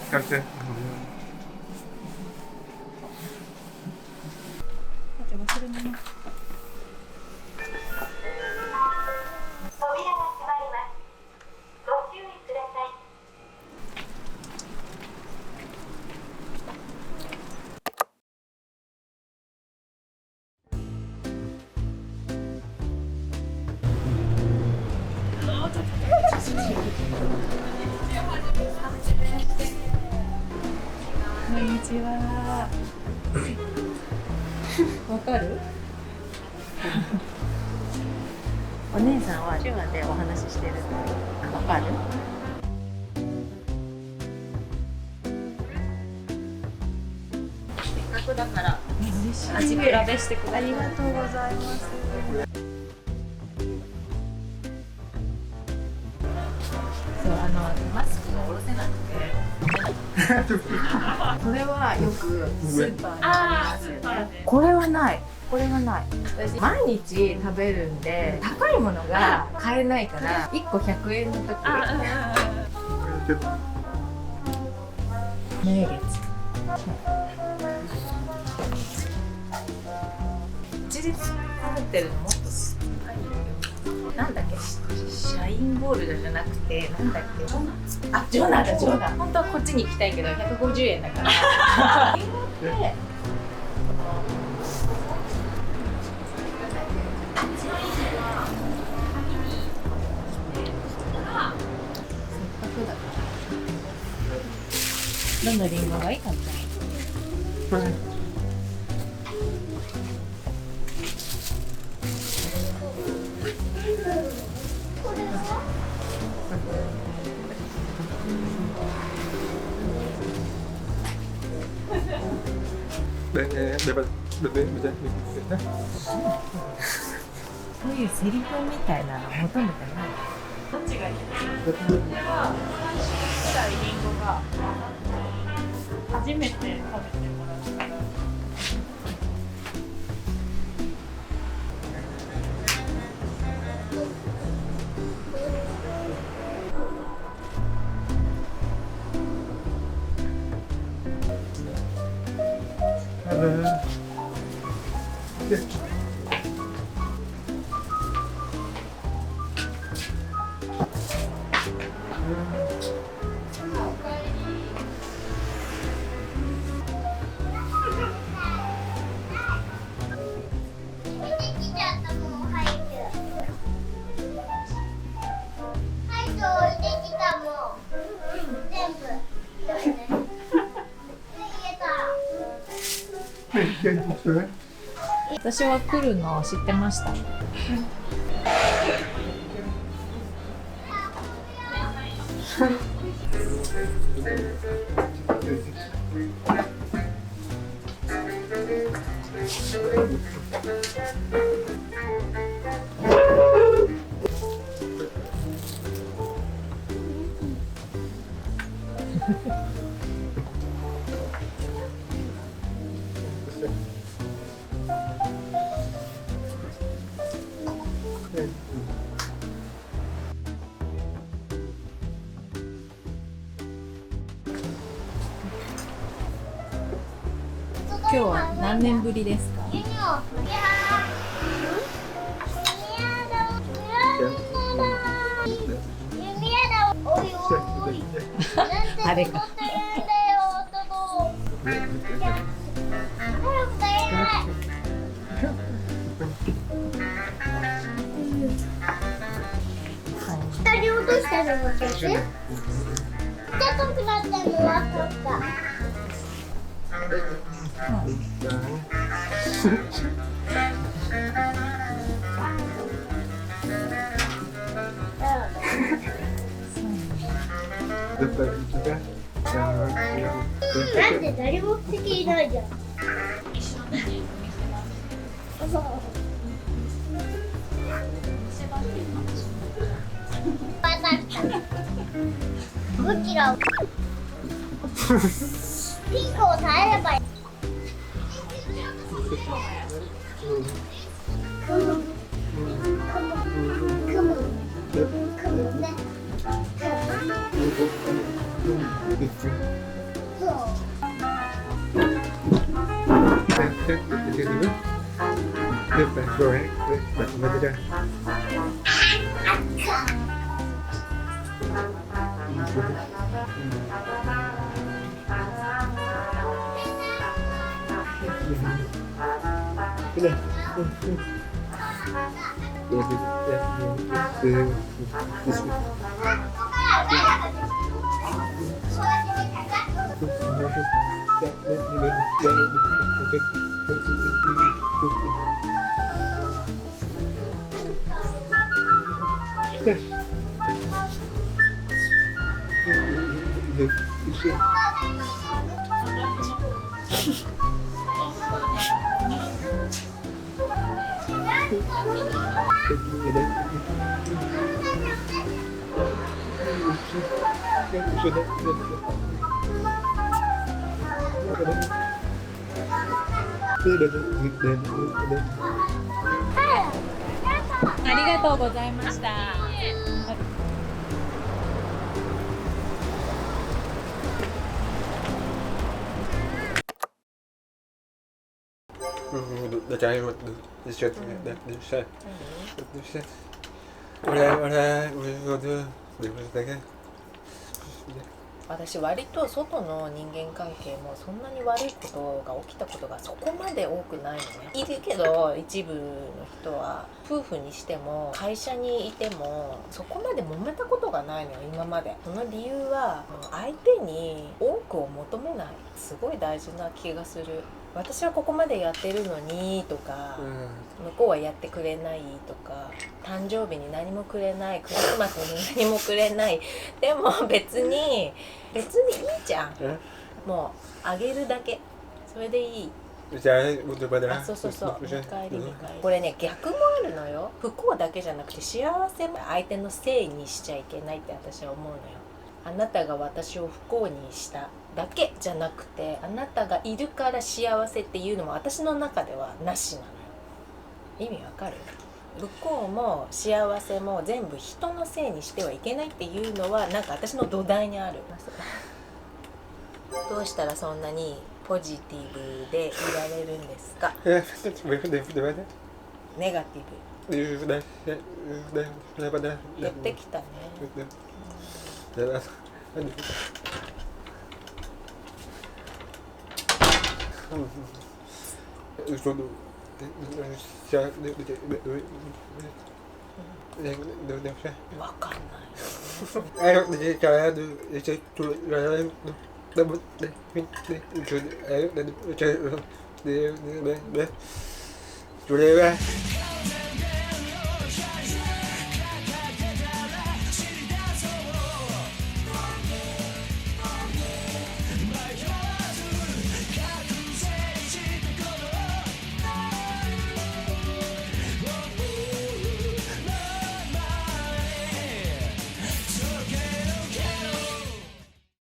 感じで。こんにちは。わかる？お姉さんは手話でお話ししてるの。わかる？せっかくだから味比べしてください。ありがとうございます。そうマスクが下ろせなくて。これはよくスーパーにありますよね。これはない。これはない。私毎日食べるんで高いものが買えないから1個100円の時。名月。一日食べてるのもっとなんだっけ、シャインボールじゃなくて、なんだっけ、あ、ジョナだ、ジョナ。本当はこっちに行きたいけど、150円だから。で、せっかくだから。どのリンゴがいいかった？そういうセリフみたいなの求めてない。どっちがいい？これは3種類くらいリンゴが初めて食べてもらった。私は来るの知ってました。今日は何年ぶりですか？あれか。二人落としたの私。高くなったの分かった。なんで誰も来ていないじゃん。5キロ。ピンクを耐えればいい。雲ね。rồi đấy đặt lên đây cái nàyありがとうございました。Để chạy mà để chết để xe để xe俺私割と外の人間関係もそんなに悪いことが起きたことがそこまで多くないのね。いるけど一部の人は夫婦にしても会社にいてもそこまで揉めたことがないのよ今まで。その理由は相手に多くを求めない、すごい大事な気がする。私はここまでやってるのにとか、向こうはやってくれないとか、誕生日に何もくれない、クリスマスに何もくれない、でも別にいいじゃん。もうあげるだけ、それでいい。あ、そうそうそう、見返り見返り。これね逆もあるのよ。不幸だけじゃなくて幸せも相手のせいにしちゃいけないって私は思うのよ。あなたが私を不幸にしただけじゃなくて、あなたがいるから幸せっていうのも私の中ではなしなのよ。意味わかる？不幸も幸せも全部人のせいにしてはいけないっていうのはなんか私の土台にある。どうしたらそんなにポジティブでいられるんですか？ネガティブ。言ってきたね。わかんない。